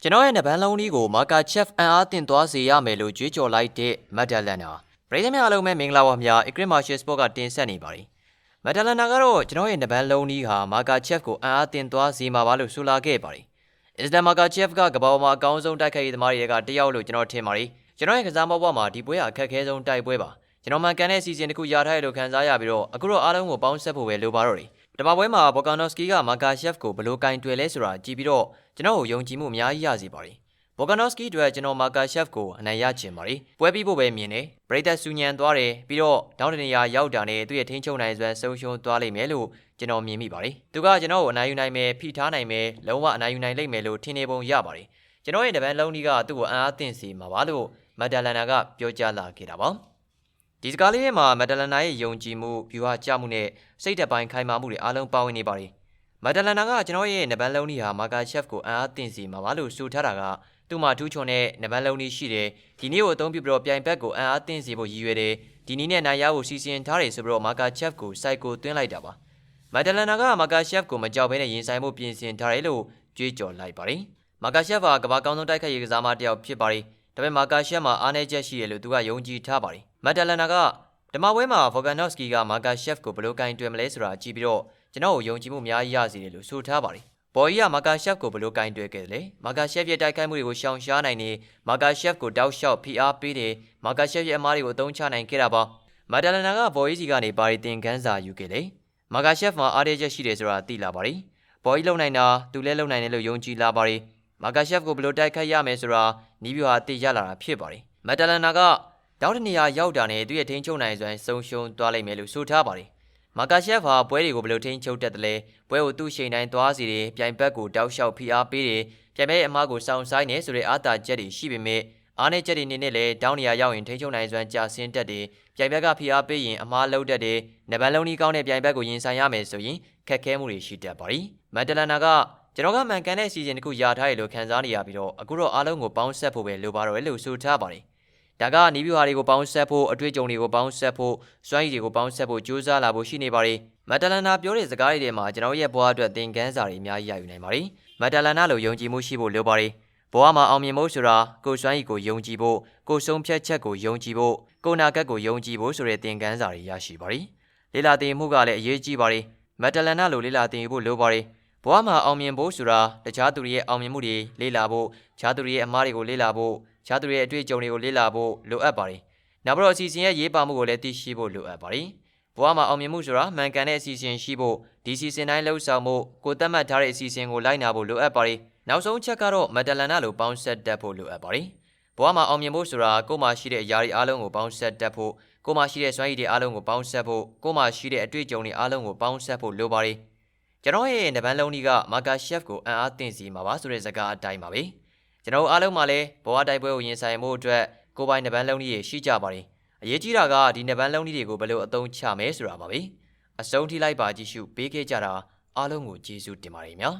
ကျွန်တော်ရဲ့နဘန်လုံးလေးကိုမာကာချက်အန်အားတင်သွားစေရမယ်လို့ကြွေးကြော်လိုက်တဲ့မက်ဒလန်နာပရိသတ်များအားလုံးပဲမင်္ဂလာပါခင်ဗျာ Ecrit Martial Sport ကတင်ဆက်နေပါတယ်မက်ဒလန်နာကတော့ကျွန်တော်ရဲ့နဘန်လုံးလေးဟာမာကာချက်ကိုအန်အားတင်သွားစေမှာပါလို့ဆိုလာခဲ့ပါတယ်အစ္စဒန်မာကာချက်ကကမ္ဘာပေါ်မှာအကောင်းဆုံးတိုက်ခိုက်ရေးသမားတွေကတယောက်လို့ကျွန်တော်ထင်ပါတယ်ကျွန်တော်ရဲ့ကစားမဘွားမှာဒီပွဲဟာအခက်အခဲဆုံးတိုက်ပွဲပါကျွန်တော်မှန်ကန်တဲ့စီစဉ်တစ်ခုရထားရလို့ခံစားရပြီးတော့အခုတော့အားလုံးကိုပေါင်းဆက်ဖို့ပဲလိုပါတော့တယ်ပထမပွဲမှာဘော်ကာနော့စကီကမာကာချက်ကိုဘယ်လိုကင်တွယ်လဲဆိုတာကြည့်ပြီးတော့ကျွန်တော်ကိုယုံကြည်မှုအများကြီးရစေပါတယ်ဘော်ကာနော့စကီအတွက်ကျွန်တော်မာကာချက်ကိုအနိုင်ရချင်ပါတယ်ပွဲပြီးဖို့ပဲမြင်တယ်ပရိသတ်ဆူညံသွားတယ်ပြီးတော့တောင်းတနေရာရောက်တာနဲ့သူ့ရဲ့ထိန်းချုပ်နိုင်စွမ်းဆုံးရှုံးသွားလိမ့်မယ်လို့ကျွန်တော်မြင်မိပါတယ်သူကကျွန်တော်ကိုအနိုင်ယူနိုင်မယ်ဖိထားနိုင်မယ်လုံးဝအနိုင်ယူနိုင်လိမ့်မယ်လို့ထင်နေပုံရပါတယ်ကျွန်တော်ရဲ့တပန်းလုံးကြီးကသူ့ကိုအံ့အားသင့်စေမှာပါလို့မက်ဒလန်နာကပြောကြားလာခဲ့တာပါဒီစကားလေးမှာမက်ဒလန်နာရဲ့ယုံကြည်မှုဗျူဟာကျမှုနဲ့စိတ်သက်ပိုင်းခိုင်မာမှုတွေအားလုံးပါဝင်နေပါတယ်မက်ဒလန်နာကကျွန်တော်ရဲ့နဘန်လုံးကြီးဟာမာကာချက်ကိုအံ့အားသင့်စေမှာပါလို့ဆိုထားတာကသူ့မှာထူးချွန်တဲ့နဘန်လုံးကြီးရှိတယ်ဒီနေ့ကိုအသုံးပြုပြီးတော့ပြိုင်ဘက်ကိုအံ့အားသင့်စေဖို့ရည်ရွယ်တယ်ဒီနည်းနဲ့နိုင်ရဖို့စီစဉ်ထားတယ်ဆိုပြီးတော့မာကာချက်ကိုစိုက်ကိုသွင်းလိုက်တာပါမက်ဒလန်နာကမာကာချက်ကိုမကြောက်ဘဲနဲ့ရင်ဆိုင်မှုပြင်ဆင်ထားတယ်လို့ကြွေးကြော်လိုက်ပါတယ်မာကာချက်ဟာကမ္ဘာကောင်းဆုံးတိုက်ခိုက်ရေးကစားမတစ်ယောက်ဖြစ်ပါတယ်ဒါပေမဲ့မာကာချက်မှာအားနည်းချက်ရှိတယ်လို့သူကယုံကြည်ထားပါတယ်မက်ဒလန်နာကဓမ္မပွဲမှာဗော်ဂန်နော့စကီကမာကာချက်ကိုဘယ်လိုကင်တွယ်မလဲဆိုတာကြည့်ပြီးတော့ကျွန်တော်ကိုယုံကြည်မှုအများကြီးရစေတယ်လို့ဆိုထားပါတယ်ဘော်ကြီးကမာကာချက်ကိုဘယ်လိုကင်တွယ်ခဲ့တယ်လဲမာကာချက်ရဲ့တိုက်ခိုက်မှုတွေကိုရှောင်ရှားနိုင်နေမာကာချက်ကိုတောက်လျှောက်ဖိအားပေးတယ်မာကာချက်ရဲ့အမားတွေကိုအသုံးချနိုင်ခဲ့တာပါမက်ဒလန်နာကဘော်ကြီးစီကနေပါရီတင်ခန်းစာယူခဲ့တယ်မာကာချက်မှာအားရချက်ရှိတယ်ဆိုတာသိလာပါတယ်ဘော်ကြီးလုံနိုင်တာသူလည်းလုံနိုင်တယ်လို့ယုံကြည်လာပါတယ်မာကာချက်ကိုဘယ်လိုတိုက်ခိုက်ရမယ်ဆိုတာနီးဗျူဟာသိရလာတာဖြစ်ပါတယ်မက်ဒလန်နာကတောင်းတနေရာရောက်တာနဲ့သူ့ရဲ့ထိန်းချုပ်နိုင်စွမ်းဆုံးရှုံးသွားလိမ့်မယ်လို့ဆိုထားပါတယ်မာကာချက်ဟာပွဲတွေကိုဘယ်လိုထိန်းချုပ်တတ်တယ်လဲပွဲကိုသူ့ချိန်တိုင်းသွားစီတယ်ပြိုင်ဘက်ကိုတောက်လျှောက်ဖိအားပေးတယ်ပြိုင်ဘက်ရဲ့အမားကိုစောင့်ဆိုင်နေဆိုတဲ့အားသာချက်တွေရှိပေမဲ့အားနည်းချက်တွေနေနဲ့လည်းတောင်းနေရာရောက်ရင်ထိန်းချုပ်နိုင်စွမ်းကျဆင်းတတ်တယ်ပြိုင်ဘက်ကဖိအားပေးရင်အမားလုံးတတ်တယ်နဘန်လုံးကြီးကောင်းတဲ့ပြိုင်ဘက်ကိုရင်ဆိုင်ရမယ်ဆိုရင်ခက်ခဲမှုတွေရှိတတ်ပါတယ်မက်ဒလန်နာကကျွန်တော်ကမှန်ကန်တဲ့စီစဉ်တစ်ခုရထားရလို့ခံစားနေရပြီးတော့အခုတော့အားလုံးကိုပေါင်းဆက်ဖို့ပဲလိုပါတော့တယ်လို့ဆိုထားပါတယ်ဒါကနီးဗျူဟာတွေကိုပေါင်းဆက်ဖို့အတွေ့အကြုံတွေကိုပေါင်းဆက်ဖို့စွမ်းရည်တွေကိုပေါင်းဆက်ဖို့ကြိုးစားလာဖို့ရှိနေပါတယ်မက်ဒလန်နာပြောတဲ့စကားတွေထဲမှာကျွန်တော်ရဲ့ဘဝအတွက်သင်ခန်းစာတွေအများကြီးရယူနိုင်ပါတယ်မက်ဒလန်နာလိုယုံကြည်မှုရှိဖို့လိုပါတယ်ဘဝမှာအောင်မြင်ဖို့ဆိုတာကိုယ်စွမ်းရည်ကိုယုံကြည်ဖို့ကိုယ်ဆုံးဖြတ်ချက်ကိုယုံကြည်ဖို့ကိုယ်နာဂတ်ကိုယုံကြည်ဖို့ဆိုတဲ့သင်ခန်းစာတွေရရှိပါတယ်လေ့လာသင်မှုကလည်းအရေးကြီးပါတယ်မက်ဒလန်နာလိုလေ့လာသင်ဖို့လိုပါတယ်ဘဝမှာအောင်မြင်ဖို့ဆိုတာတခြားသူတွေရဲ့အောင်မြင်မှုတွေလေ့လာဖို့ခြားသူတွေရဲ့အမှားတွေကိုလေ့လာဖို့ခြားသူတွေရဲ့အတွေ့အကြုံတွေကိုလေ့လာဖို့လိုအပ်ပါတယ်နောက်ပြီးတော့အစီအစဉ်ရဲ့ရေးပါမှုကိုလည်းသိရှိဖို့လိုအပ်ပါတယ်ဘဝမှာအောင်မြင်မှုဆိုတာမှန်ကန်တဲ့အစီအစဉ်ရှိဖို့ဒီအစီအစဉ်တိုင်းလှုပ်ဆောင်ဖို့ကိုယ်သတ်မှတ်ထားတဲ့အစီအစဉ်ကိုလိုက်နာဖို့လိုအပ်ပါတယ်နောက်ဆုံးချက်ကတော့မက်ဒလန်နာလိုပေါင်းဆက်တတ်ဖို့လိုအပ်ပါတယ်ဘဝမှာအောင်မြင်ဖို့ဆိုတာကိုယ်မှာရှိတဲ့အရာတွေအားလုံးကိုပေါင်းဆက်တတ်ဖို့ကိုယ်မှာရှိတဲ့စွမ်းရည်တွေအားလုံးကိုပေါင်းဆက်ဖို့ကိုယ်မှာရှိတဲ့အတွေ့အကြုံတွေအားလုံးကိုပေါင်းဆက်ဖို့လိုပါတယ်ကျွန်တော်ရဲ့နဘန်လုံးကြီးကမာကာချက်ကိုအံ့အားသင့်စေမှာပါဆိုတဲ့စကားအတိုင်းပါပဲကျွန်တော်အားလုံးမှာလည်းဘဝတိုက်ပွဲကိုရင်ဆိုင်မှုအတွက်ကိုယ်ပိုင်နဘန်လုံးကြီးရှိကြပါတယ်အရေးကြီးတာကဒီနဘန်လုံးကြီးတွေကိုဘယ်လိုအသုံးချမယ်ဆိုတာပါပဲအဆုံးထိလိုက်ပါကြည့်ရှုပေးခဲ့ကြတာအားလုံးကိုကျေးဇူးတင်ပါတယ်များ